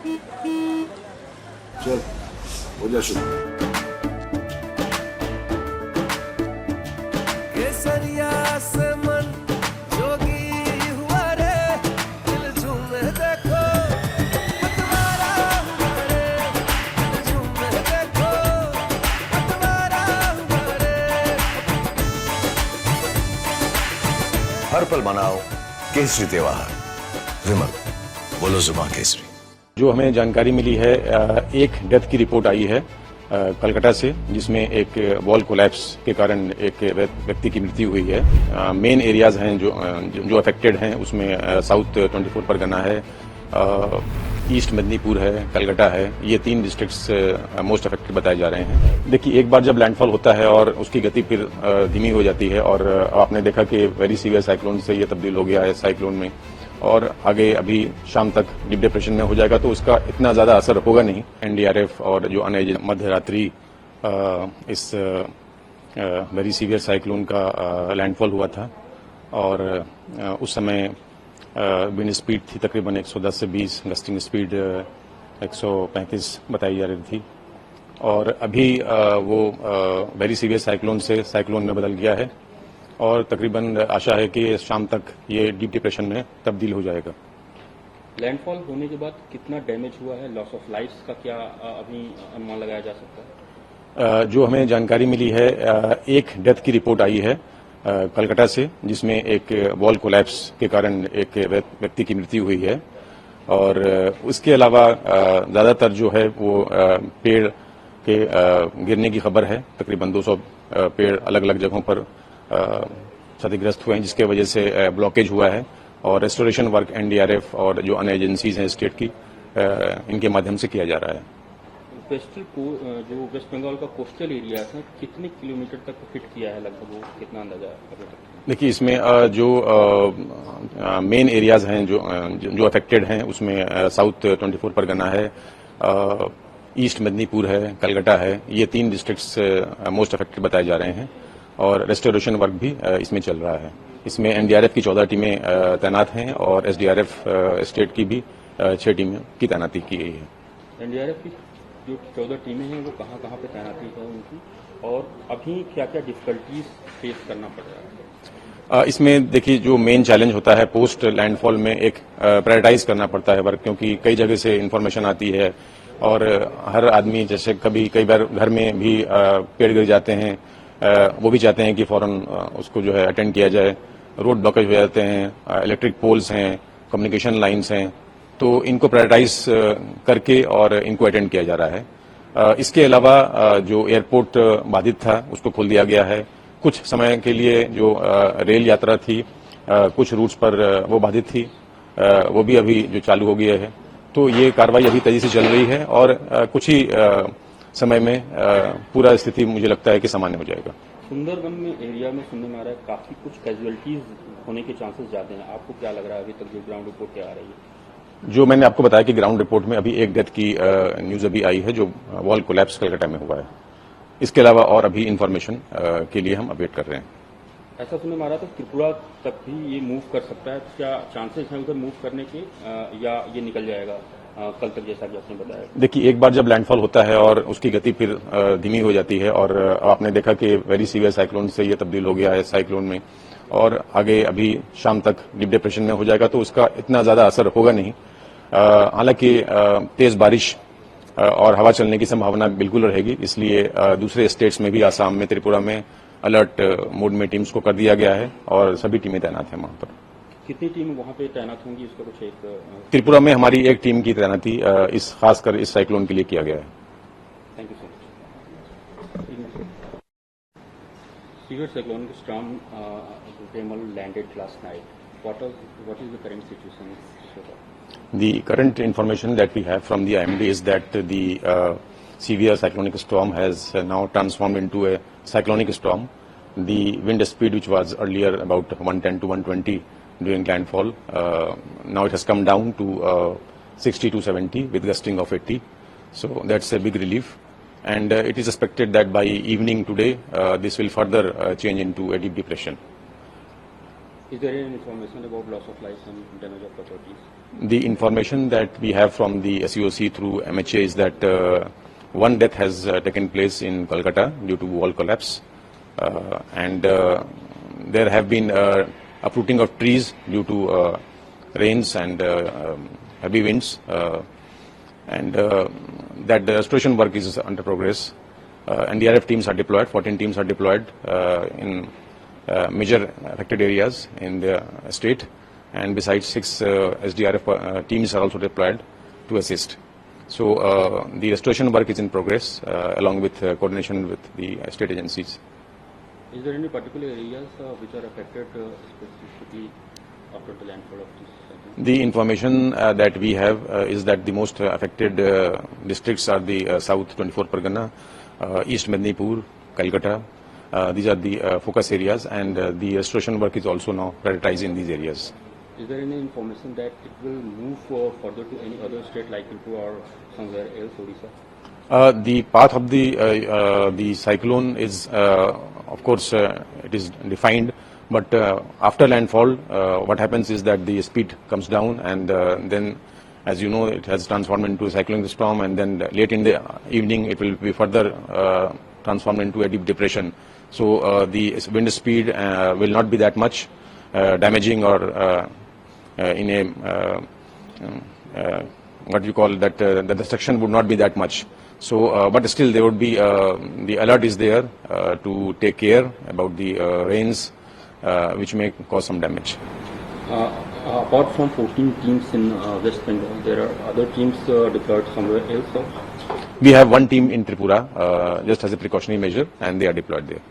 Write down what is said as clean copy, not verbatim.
चल हो जा शुरू। केसरिया से मन जोगी हुआ रे, दिल झूमे देखो पतवारा हुआ रे, दिल झूमे देखो पतवारा हुआ रे। हर पल मनाओ केसरी त्योहार। विमल, बोलो जुबान केसरी। जो हमें जानकारी मिली है, एक डेथ की रिपोर्ट आई है कलकत्ता से, जिसमें एक वॉल कोलैप्स के कारण एक व्यक्ति की मृत्यु हुई है। मेन एरियाज हैं जो अफेक्टेड हैं, उसमें साउथ 24 परगना है, ईस्ट मेदिनीपुर है, कलकत्ता है। ये 3 डिस्ट्रिक्ट्स मोस्ट अफेक्टेड बताए जा रहे हैं। देखिए, एक बार जब लैंडफॉल होता है और उसकी गति फिर धीमी हो जाती है, और आपने देखा कि वेरी सीवियर साइक्लोन से ये तब्दील हो गया है साइक्लोन में, और आगे अभी शाम तक डीप डिप्रेशन में हो जाएगा, तो उसका इतना ज्यादा असर होगा नहीं। एनडीआरएफ और जो अन्य मध्य रात्रि इस वेरी सीवियर साइक्लोन का लैंडफॉल हुआ था, और उस समय विंड स्पीड थी तकरीबन 110 से 20, गस्टिंग स्पीड 135 बताई जा रही थी, और अभी वो वेरी सीवियर साइक्लोन से साइक्लोन में बदल गया है, और तकरीबन आशा है कि शाम तक ये डीप डिप्रेशन में तब्दील हो जाएगा। लैंडफॉल होने के बाद कितना डैमेज हुआ है, लॉस ऑफ लाइफ्स का क्या अभी अनुमान लगाया जा सकता है? जो हमें जानकारी मिली है, एक डेथ की रिपोर्ट आई है कलकत्ता से, जिसमें एक वॉल कोलैप्स के कारण एक व्यक्ति की मृत्यु हुई है, और उसके अलावा ज्यादातर जो है वो पेड़ के गिरने की खबर है। तकरीबन 200 पेड़ अलग अलग जगहों पर क्षतिग्रस्त हुए हैं, जिसके वजह से ब्लॉकेज हुआ है, और रेस्टोरेशन वर्क एनडीआरएफ और जो अन्य एजेंसीज हैं स्टेट की, इनके माध्यम से किया जा रहा है। जो वेस्ट बंगाल का कोस्टल एरिया है, कितने किलोमीटर तक फिट किया है लगभग, वो कितना अंदाजा है अभी तक? देखिए, इसमें जो मेन एरियाज हैं जो अफेक्टेड हैं, उसमें साउथ 24 परगना है, ईस्ट मेदिनीपुर है, कलकत्ता है। ये 3 डिस्ट्रिक्ट्स मोस्ट अफेक्टेड बताए जा रहे हैं, और रेस्टोरेशन वर्क भी इसमें चल रहा है। इसमें एनडीआरएफ की 14 टीमें तैनात हैं, और एसडीआरएफ स्टेट की भी 6 टीमों की तैनाती की गई है। एनडीआरएफ की जो 14 टीमें हैं वो कहाँ कहाँ पे तैनाती है उनकी, और अभी क्या क्या डिफिकल्टीज फेस करना पड़ रहा है? इसमें देखिए, जो मेन चैलेंज होता है पोस्ट लैंडफॉल में, एक प्रायोरिटाइज करना पड़ता है वर्क, क्योंकि कई जगह से इन्फॉर्मेशन आती है, और हर आदमी, जैसे कई बार घर में भी पेड़ गिर जाते हैं, वो भी चाहते हैं कि फौरन उसको जो है अटेंड किया जाए। रोड ब्लॉकेज हो जाते हैं, इलेक्ट्रिक पोल्स हैं, कम्युनिकेशन लाइन्स हैं, तो इनको प्रायोरिटाइज करके और इनको अटेंड किया जा रहा है। इसके अलावा जो एयरपोर्ट बाधित था उसको खोल दिया गया है। कुछ समय के लिए जो रेल यात्रा थी, कुछ रूट्स पर वो बाधित थी, वो भी अभी जो चालू हो गया है। तो ये कार्रवाई अभी तेजी से चल रही है, और कुछ ही समय में पूरा स्थिति मुझे लगता है कि सामान्य हो जाएगा। सुंदरबन में एरिया में सुनने में आ रहा है काफी कुछ कैजुअलिटीज होने के चांसेस ज्यादा हैं। आपको क्या लग रहा है अभी तक जो ग्राउंड रिपोर्ट क्या आ रही है? जो मैंने आपको बताया कि ग्राउंड रिपोर्ट में अभी एक डेथ की न्यूज अभी आई है, जो वॉल कोलैप्स कलकत्ता में हुआ है। इसके अलावा और अभी इन्फॉर्मेशन के लिए हम अपडेट कर रहे हैं। ऐसा सुनने में आ रहा था त्रिपुरा तक भी ये मूव कर सकता है, क्या चांसेस हैं उधर मूव करने के, या ये निकल जाएगा कल तक, जैसा कि आपने बताया? देखिए, एक बार जब लैंडफॉल होता है और उसकी गति फिर धीमी हो जाती है, और आपने देखा कि वेरी सीवियर साइक्लोन से ये तब्दील हो गया है साइक्लोन में, और आगे अभी शाम तक डीप डिप्रेशन में हो जाएगा, तो उसका इतना ज्यादा असर होगा नहीं। हालांकि तेज बारिश और हवा चलने की संभावना बिल्कुल रहेगी, इसलिए दूसरे स्टेट्स में भी, आसाम में, त्रिपुरा में अलर्ट मोड में टीम्स को कर दिया गया है, और सभी टीमें तैनात हैं वहां पर। कितनी टीम वहां पे तैनात होंगी, इसका कुछ एक? त्रिपुरा में हमारी एक टीम की तैनाती इस खासकर इस साइक्लोन के लिए किया गया है। Thank you so much. Severe cyclonic storm Vimal landed last night. What is the current situation so far? The current information that we have from the IMD is that the severe cyclonic storm has now transformed into a cyclonic storm. The wind speed, which was earlier about 110 to 120 during landfall, now it has come down to 60 to 70 with gusting of 80. So that's a big relief. And it is expected that by evening today, this will further change into a deep depression. Is there any information about loss of life and damage of properties? The information that we have from the SEOC through MHA is that one death has taken place in Kolkata due to wall collapse, and there have been uprooting of trees due to rains and heavy winds, and that the restoration work is under progress. NDRF teams are deployed, 14 teams are deployed in major affected areas in the state, and besides 6 SDRF teams are also deployed to assist. So the restoration work is in progress along with coordination with the state agencies. Is there any particular areas which are affected specifically after the landfall of this cyclone? The information that we have is that the most affected districts are the South 24 Pargana, East Mednipur, Calcutta. These are the focus areas, and the restoration work is also now prioritized in these areas. Is there any information that it will move further to any other state like into or somewhere else, Odisha? The path of the cyclone is, of course, it is defined. But after landfall, what happens is that the speed comes down, and then, as you know, it has transformed into a cyclonic storm, and then late in the evening, it will be further transformed into a deep depression. So the wind speed will not be that much damaging or in a what you call that the destruction would not be that much. So, but still there would be the alert is there to take care about the rains which may cause some damage. Apart from 14 teams in West Bengal, there are other teams deployed somewhere else? We have one team in Tripura just as a precautionary measure, and they are deployed there.